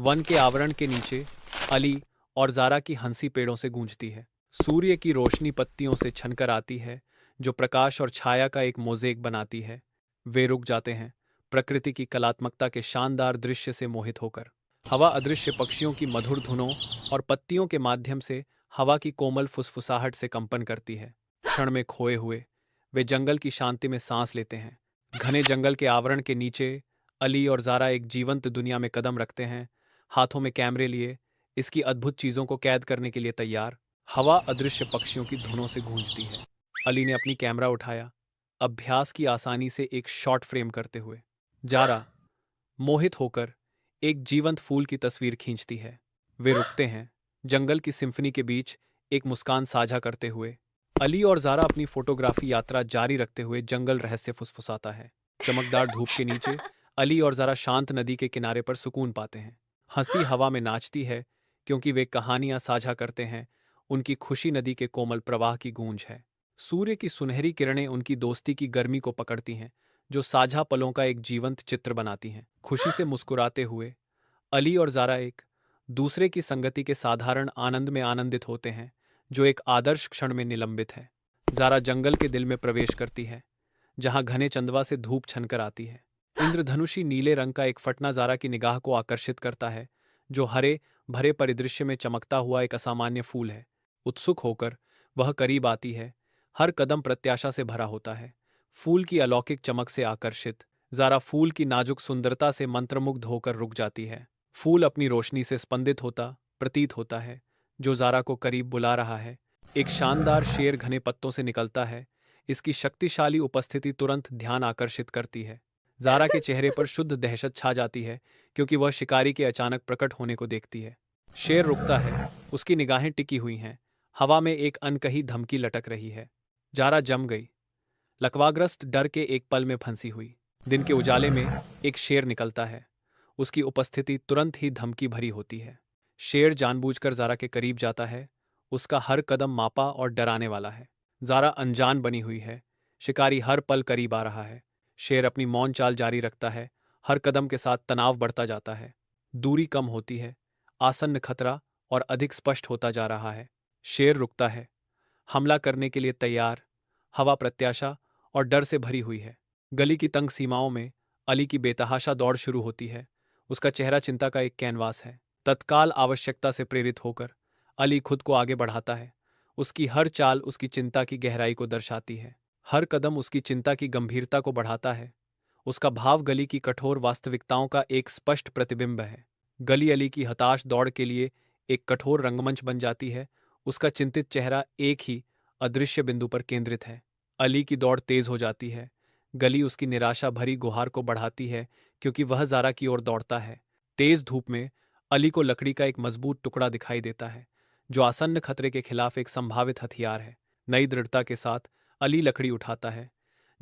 One के आवरण के नीचे अली और जारा की हंसी पेड़ों से गूंजती है। सूर्य की रोशनी पत्तियों से छनकर आती है, जो प्रकाश और छाया का एक मोज़ेक बनाती है। वे रुक जाते हैं, प्रकृति की कलात्मकता के शानदार दृश्य से मोहित होकर। हवा अदृश्य पक्षियों की मधुर धुनों और पत्तियों के माध्यम से हवा की कोमल फुसफुसाहट से कंपन करती है। क्षण में खोए हुए वे जंगल की शांति में सांस लेते हैं। घने जंगल के आवरण के नीचे अली और जारा एक जीवंत दुनिया में कदम रखते हैं, हाथों में कैमरे लिए, इसकी अद्भुत चीजों को कैद करने के लिए तैयार। हवा अदृश्य पक्षियों की धुनों से गूंजती है। अली ने अपनी कैमरा उठाया, अभ्यास की आसानी से एक शॉट फ्रेम करते हुए। जारा मोहित होकर एक जीवंत फूल की तस्वीर खींचती है। वे रुकते हैं, जंगल की सिम्फनी के बीच एक मुस्कान साझा करते हुए। अली और जारा अपनी फोटोग्राफी यात्रा जारी रखते हुए जंगल रहस्य फुसफुसाता है। चमकदार धूप के नीचे अली और जारा शांत नदी के किनारे पर सुकून पाते हैं। हंसी हवा में नाचती है, क्योंकि वे कहानियां साझा करते हैं। उनकी खुशी नदी के कोमल प्रवाह की गूंज है। सूर्य की सुनहरी किरणें उनकी दोस्ती की गर्मी को पकड़ती हैं, जो साझा पलों का एक जीवंत चित्र बनाती हैं। खुशी से मुस्कुराते हुए अली और जारा एक दूसरे की संगति के साधारण आनंद में आनंदित होते हैं, जो एक आदर्श क्षण में निलंबित है। जारा जंगल के दिल में प्रवेश करती है, जहां घने चंदवा से धूप छनकर आती है। इंद्रधनुषी नीले रंग का एक फटना जारा की निगाह को आकर्षित करता है, जो हरे भरे परिदृश्य में चमकता हुआ एक असामान्य फूल है। उत्सुक होकर वह करीब आती है, हर कदम प्रत्याशा से भरा होता है। फूल की अलौकिक चमक से आकर्षित जारा फूल की नाजुक सुंदरता से मंत्रमुग्ध होकर रुक जाती है। फूल अपनी रोशनी से स्पंदित होता प्रतीत होता है, जो जारा को करीब बुला रहा है। एक शानदार शेर घने पत्तों से निकलता है। इसकी शक्तिशाली उपस्थिति तुरंत ध्यान आकर्षित करती है। जारा के चेहरे पर शुद्ध दहशत छा जाती है, क्योंकि वह शिकारी के अचानक प्रकट होने को देखती है। शेर रुकता है, उसकी निगाहें टिकी हुई हैं। हवा में एक अनकही धमकी लटक रही है। जारा जम गई, लकवाग्रस्त डर के एक पल में फंसी हुई। दिन के उजाले में एक शेर निकलता है। उसकी उपस्थिति तुरंत ही धमकी भरी होती है। शेर जानबूझकर जारा के करीब जाता है। उसका हर कदम मापा और डराने वाला है। जारा अनजान बनी हुई है, शिकारी हर पल करीब आ रहा है। शेर अपनी मौन चाल जारी रखता है, हर कदम के साथ तनाव बढ़ता जाता है। दूरी कम होती है, आसन्न खतरा और अधिक स्पष्ट होता जा रहा है। शेर रुकता है, हमला करने के लिए तैयार। हवा प्रत्याशा और डर से भरी हुई है। गली की तंग सीमाओं में अली की बेतहाशा दौड़ शुरू होती है। उसका चेहरा चिंता का एक कैनवास है। तत्काल आवश्यकता से प्रेरित होकर अली खुद को आगे बढ़ाता है। उसकी हर चाल उसकी चिंता की गहराई को दर्शाती है। हर कदम उसकी चिंता की गंभीरता को बढ़ाता है। उसका भाव गली की कठोर वास्तविकताओं का एक स्पष्ट प्रतिबिंब है। गली अली की हताश दौड़ के लिए एक कठोर रंगमंच बन जाती है। उसका चिंतित चेहरा एक ही अदृश्य बिंदु पर केंद्रित है। अली की दौड़ तेज हो जाती है। गली उसकी निराशा भरी गुहार को बढ़ाती है, क्योंकि वह जारा की ओर दौड़ता है। तेज धूप में अली को लकड़ी का एक मजबूत टुकड़ा दिखाई देता है, जो आसन्न खतरे के खिलाफ एक संभावित हथियार है। नई दृढ़ता के साथ अली लकड़ी उठाता है,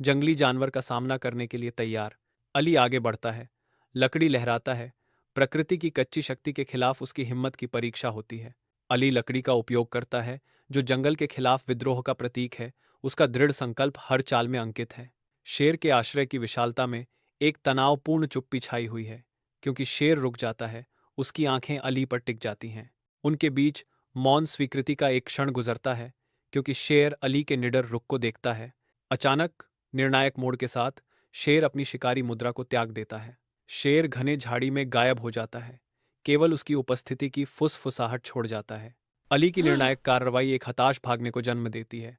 जंगली जानवर का सामना करने के लिए तैयार। अली आगे बढ़ता है, लकड़ी लहराता है। प्रकृति की कच्ची शक्ति के खिलाफ उसकी हिम्मत की परीक्षा होती है। अली लकड़ी का उपयोग करता है, जो जंगल के खिलाफ विद्रोह का प्रतीक है। उसका दृढ़ संकल्प हर चाल में अंकित है। शेर के आश्रय की विशालता में एक तनावपूर्ण चुप्पी छाई हुई है, क्योंकि शेर रुक जाता है। उसकी आंखें अली पर टिक जाती हैं। उनके बीच मौन स्वीकृति का एक क्षण गुजरता है, क्योंकि शेर अली के निडर रुख को देखता है। अचानक निर्णायक मोड़ के साथ शेर अपनी शिकारी मुद्रा को त्याग देता है। शेर घने झाड़ी में गायब हो जाता है, केवल उसकी उपस्थिति की फुसफुसाहट छोड़ जाता है। अली की निर्णायक कार्रवाई एक हताश भागने को जन्म देती है,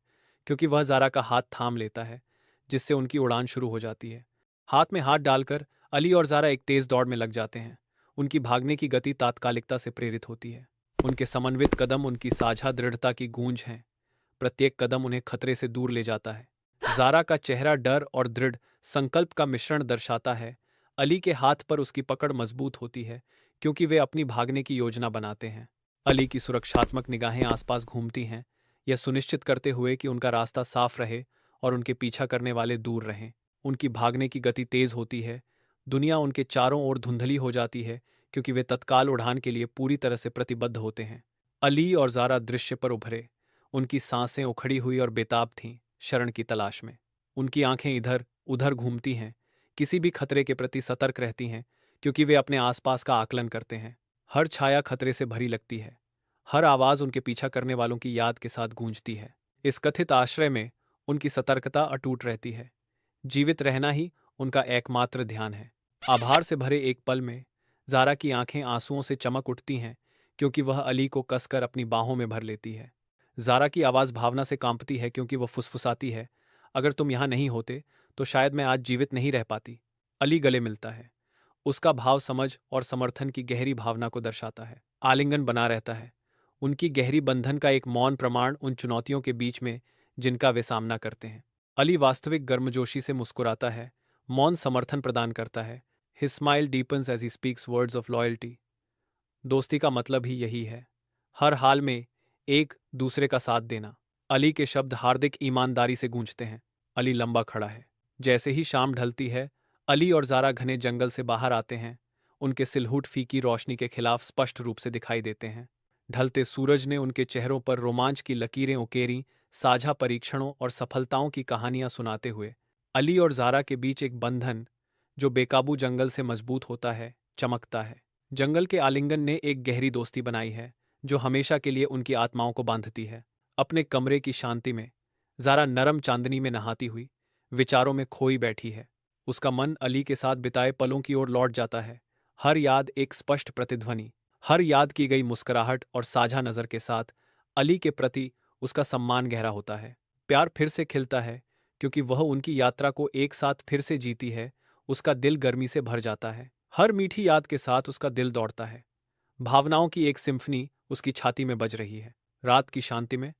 क्योंकि वह जारा का हाथ थाम लेता है, जिससे उनकी उड़ान शुरू हो जाती है। हाथ में हाथ डालकर अली और जारा एक तेज दौड़ में लग जाते हैं। उनकी भागने की गति तात्कालिकता से प्रेरित होती है। उनके समन्वित कदम उनकी साझा दृढ़ता की गूंज हैं। प्रत्येक कदम उन्हें खतरे से दूर ले जाता है। जारा का चेहरा डर और दृढ़ संकल्प का मिश्रण दर्शाता है। अली के हाथ पर उसकी पकड़ मजबूत होती है, क्योंकि वे अपनी भागने की योजना बनाते हैं। अली की सुरक्षात्मक निगाहें आसपास घूमती हैं, यह सुनिश्चित करते हुए कि उनका रास्ता साफ रहे और उनके पीछा करने वाले दूर रहें। उनकी भागने की गति तेज होती है। दुनिया उनके चारों ओर धुंधली हो जाती है, क्योंकि वे तत्काल उड़ान के लिए पूरी तरह से प्रतिबद्ध होते हैं। अली और जारा दृश्य पर उभरे। उनकी सांसें उखड़ी हुई और बेताब थीं, शरण की तलाश में। उनकी आंखें इधर उधर घूमती हैं, किसी भी खतरे के प्रति सतर्क रहती हैं, क्योंकि वे अपने आसपास का आकलन करते हैं। हर छाया खतरे से भरी लगती है, हर आवाज उनके पीछा करने वालों की याद के साथ गूंजती है। इस कथित आश्रय में उनकी सतर्कता अटूट रहती है। जीवित रहना ही उनका एकमात्र ध्यान है। आभार से भरे एक पल में जारा की आंखें आंसुओं से चमक उठती हैं, क्योंकि वह अली को कसकर अपनी बाहों में भर लेती है। जारा की आवाज़ भावना से कांपती है, क्योंकि वह फुसफुसाती है, अगर तुम यहाँ नहीं होते तो शायद मैं आज जीवित नहीं रह पाती। अली गले मिलता है। उसका भाव समझ और समर्थन की गहरी भावना को दर्शाता है। आलिंगन बना रहता है, उनकी गहरी बंधन का एक मौन प्रमाण उन चुनौतियों के बीच में जिनका वे सामना करते हैं। अली वास्तविक गर्मजोशी से मुस्कुराता है, मौन समर्थन प्रदान करता है। His smile deepens as he speaks words of loyalty. दोस्ती का मतलब ही यही है, हर हाल में एक दूसरे का साथ देना। अली के शब्द हार्दिक ईमानदारी से गूंजते हैं। अली लंबा खड़ा है। जैसे ही शाम ढलती है, अली और जारा घने जंगल से बाहर आते हैं। उनके सिलहुट फीकी रोशनी के खिलाफ स्पष्ट रूप से दिखाई देते हैं। ढलते सूरज ने उनके चेहरों पर रोमांच की लकीरें उकेरी, साझा परीक्षणों और सफलताओं की कहानियां सुनाते हुए। अली और जारा के बीच एक बंधन, जो बेकाबू जंगल से मजबूत होता है, चमकता है। जंगल के आलिंगन ने एक गहरी दोस्ती बनाई है, जो हमेशा के लिए उनकी आत्माओं को बांधती है। अपने कमरे की शांति में जारा नरम चांदनी में नहाती हुई विचारों में खोई बैठी है। उसका मन अली के साथ बिताए पलों की ओर लौट जाता है। हर याद एक स्पष्ट प्रतिध्वनि, हर याद की गई मुस्कुराहट और साझा नज़र के साथ अली के प्रति उसका सम्मान गहरा होता है। प्यार फिर से खिलता है, क्योंकि वह उनकी यात्रा को एक साथ फिर से जीती है। उसका दिल गर्मी से भर जाता है। हर मीठी याद के साथ उसका दिल दौड़ता है। भावनाओं की एक सिम्फनी उसकी छाती में बज रही है। रात की शांति में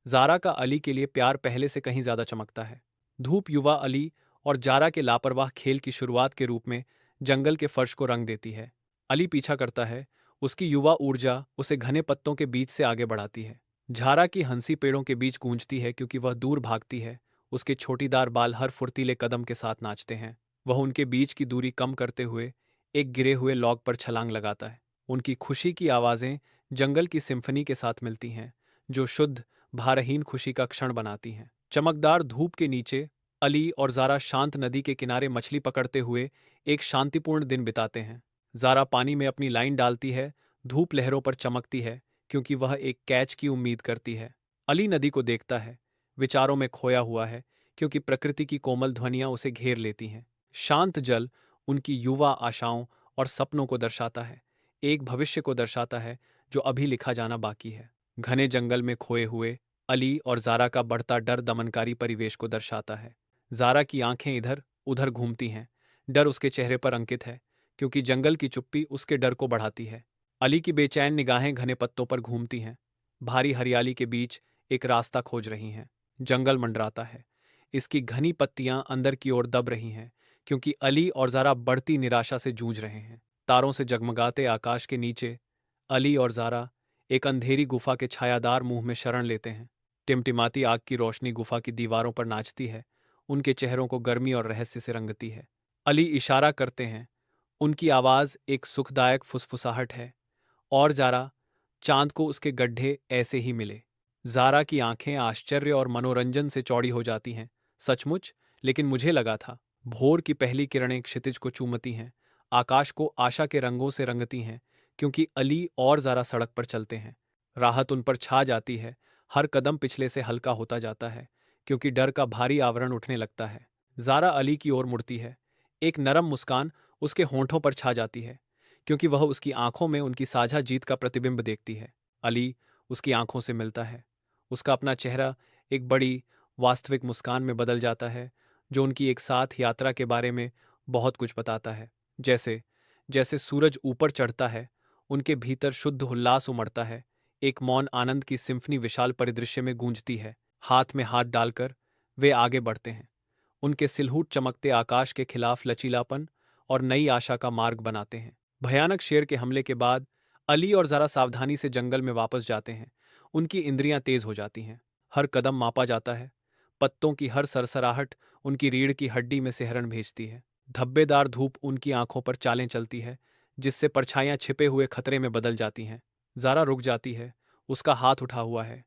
जारा का अली के लिए प्यार पहले से कहीं ज्यादा चमकता है। धूप युवा अली और जारा के लापरवाह खेल की शुरुआत के रूप में जंगल के फर्श को रंग देती है। अली पीछा करता है, उसकी युवा ऊर्जा उसे घने पत्तों के बीच से आगे बढ़ाती है। झारा की हंसी पेड़ों के बीच गूंजती है, क्योंकि वह दूर भागती है। उसके छोटीदार बाल हर फुर्तीले कदम के साथ नाचते हैं। वह उनके बीच की दूरी कम करते हुए एक गिरे हुए लॉग पर छलांग लगाता है। उनकी खुशी की आवाज़ें जंगल की सिम्फनी के साथ मिलती हैं, जो शुद्ध भारहीन खुशी का क्षण बनाती हैं। चमकदार धूप के नीचे अली और जारा शांत नदी के किनारे मछली पकड़ते हुए एक शांतिपूर्ण दिन बिताते हैं। जारा पानी में अपनी लाइन डालती है, धूप लहरों पर चमकती है, क्योंकि वह एक कैच की उम्मीद करती है। अली नदी को देखता है, विचारों में खोया हुआ है, क्योंकि प्रकृति की कोमल ध्वनियां उसे घेर लेती हैं। शांत जल उनकी युवा आशाओं और सपनों को दर्शाता है, एक भविष्य को दर्शाता है जो अभी लिखा जाना बाकी है। घने जंगल में खोए हुए अली और जारा का बढ़ता डर दमनकारी परिवेश को दर्शाता है। जारा की आंखें इधर उधर घूमती हैं, डर उसके चेहरे पर अंकित है, क्योंकि जंगल की चुप्पी उसके डर को बढ़ाती है। अली की बेचैन निगाहें घने पत्तों पर घूमती हैं, भारी हरियाली के बीच एक रास्ता खोज रही हैं। जंगल मंडराता है, इसकी घनी पत्तियां अंदर की ओर दब रही हैं, क्योंकि अली और जारा बढ़ती निराशा से जूझ रहे हैं। तारों से जगमगाते आकाश के नीचे अली और जारा एक अंधेरी गुफा के छायादार मुंह में शरण लेते हैं। टिमटिमाती आग की रोशनी गुफा की दीवारों पर नाचती है, उनके चेहरों को गर्मी और रहस्य से रंगती है। अली इशारा करते हैं, उनकी आवाज़ एक सुखदायक फुसफुसाहट है, और जारा चांद को उसके गड्ढे ऐसे ही मिले। जारा की आंखें आश्चर्य और मनोरंजन से चौड़ी हो जाती हैं। सचमुच? लेकिन मुझे लगा था। भोर की पहली किरणें क्षितिज को चूमती हैं, आकाश को आशा के रंगों से रंगती हैं, क्योंकि अली और जारा सड़क पर चलते हैं। राहत उन पर छा जाती है, हर कदम पिछले से हल्का होता जाता है, क्योंकि डर का भारी आवरण उठने लगता है। जारा अली की ओर मुड़ती है, एक नरम मुस्कान उसके होंठों पर छा जाती है, क्योंकि वह उसकी आंखों में उनकी साझा जीत का प्रतिबिंब देखती है। अली उसकी आंखों से मिलता है, उसका अपना चेहरा एक बड़ी वास्तविक मुस्कान में बदल जाता है, जो उनकी एक साथ यात्रा के बारे में बहुत कुछ बताता है। जैसे जैसे सूरज ऊपर चढ़ता है, उनके भीतर शुद्ध उल्लास उमड़ता है, एक मौन आनंद की सिम्फनी विशाल परिदृश्य में गूंजती है। हाथ में हाथ डालकर वे आगे बढ़ते हैं, उनके सिलहूट चमकते आकाश के खिलाफ लचीलापन और नई आशा का मार्ग बनाते हैं। भयानक शेर के हमले के बाद अली और जरा सावधानी से जंगल में वापस जाते हैं। उनकी इंद्रियां तेज हो जाती हैं, हर कदम मापा जाता है, पत्तों की हर सरसराहट उनकी रीढ़ की हड्डी में सिहरन भेजती है। धब्बेदार धूप उनकी आंखों पर चालें चलती है, जिससे परछाइयां छिपे हुए खतरे में बदल जाती हैं। जारा रुक जाती है, उसका हाथ उठा हुआ है,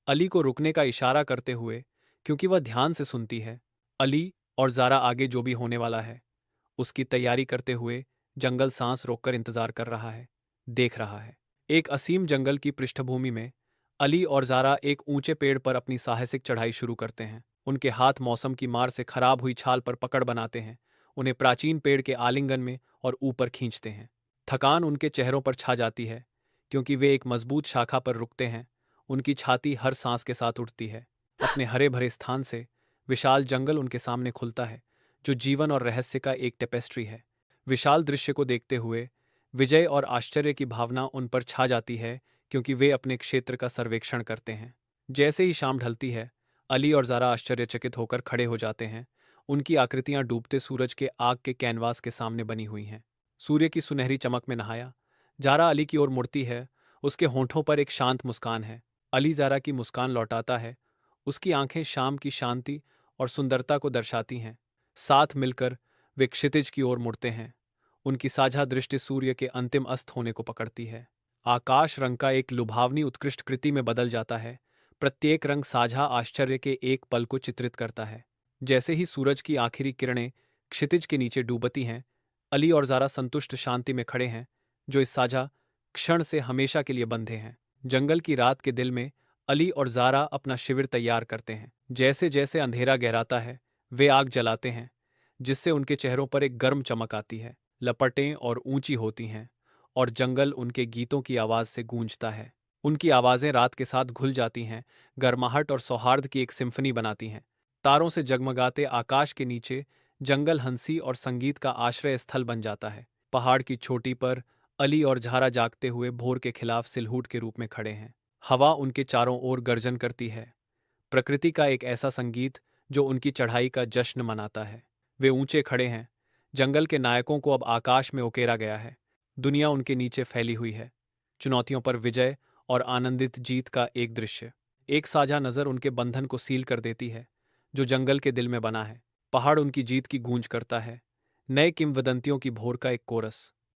अली को रुकने का इशारा करते हुए, क्योंकि वह ध्यान से सुनती है। अली और जारा आगे जो भी होने वाला है, उसकी तैयारी करते हुए जंगल सांस रोककर इंतजार कर रहा है। देख रहा है। एक असीम जंगल की पृष्ठभूमि में अली और जारा एक ऊंचे पेड़ पर अपनी साहसिक चढ़ाई शुरू करते हैं। उनके हाथ मौसम की मार से खराब हुई छाल पर पकड़ बनाते हैं, उन्हें प्राचीन पेड़ के आलिंगन में और ऊपर खींचते हैं। थकान उनके चेहरों पर छा जाती है, क्योंकि वे एक मजबूत शाखा पर रुकते हैं। उनकी छाती हर सांस के साथ उठती है। अपने हरे भरे स्थान से विशाल जंगल उनके सामने खुलता है, जो जीवन और रहस्य का एक टेपेस्ट्री है। विशाल दृश्य को देखते हुए विजय और आश्चर्य की भावना उन पर छा जाती है, क्योंकि वे अपने क्षेत्र का सर्वेक्षण करते हैं। जैसे ही शाम ढलती है, अली और ज़ारा आश्चर्यचकित होकर खड़े हो जाते हैं। उनकी आकृतियां डूबते सूरज के आग के कैनवास के सामने बनी हुई हैं। सूर्य की सुनहरी चमक में नहाया ज़ारा अली की ओर मुड़ती है। उसके होंठों पर एक शांत मुस्कान है। अली ज़ारा की मुस्कान लौटाता है। उसकी आंखें शाम की शांति और सुंदरता को दर्शाती हैं। साथ मिलकर वे क्षितिज की ओर मुड़ते हैं। उनकी साझा दृष्टि सूर्य के अंतिम अस्त होने को पकड़ती है। आकाश रंग का एक लुभावनी उत्कृष्ट कृति में बदल जाता है। प्रत्येक रंग साझा आश्चर्य के एक पल को चित्रित करता है। जैसे ही सूरज की आखिरी किरणें क्षितिज के नीचे डूबती हैं, अली और ज़ारा संतुष्ट शांति में खड़े हैं, जो इस साझा क्षण से हमेशा के लिए बंधे हैं। जंगल की रात के दिल में अली और ज़ारा अपना शिविर तैयार करते हैं। जैसे जैसे अंधेरा गहराता है, वे आग जलाते हैं, जिससे उनके चेहरों पर एक गर्म चमक आती है। लपटें और ऊंची होती हैं, और जंगल उनके गीतों की आवाज़ से गूंजता है। उनकी आवाज़ें रात के साथ घुल जाती हैं, गर्माहट और सौहार्द की एक सिम्फनी बनाती हैं। तारों से जगमगाते आकाश के नीचे जंगल हंसी और संगीत का आश्रय स्थल बन जाता है। पहाड़ की चोटी पर अली और झारा जागते हुए भोर के खिलाफ सिलहूट के रूप में खड़े हैं। हवा उनके चारों ओर गर्जन करती है। प्रकृति का एक ऐसा संगीत जो उनकी चढ़ाई का जश्न मनाता है। वे ऊंचे खड़े हैं। जंगल के नायकों को अब आकाश में उकेरा गया है। दुनिया उनके नीचे फैली हुई है। चुनौतियों पर विजय और आनंदित जीत का एक दृश्य। एक साझा नज़र उनके बंधन को सील कर देती है, जो जंगल के दिल में बना है। पहाड़ उनकी जीत की गूंज करता है। नए किंवदंतियों की भोर का एक कोरस।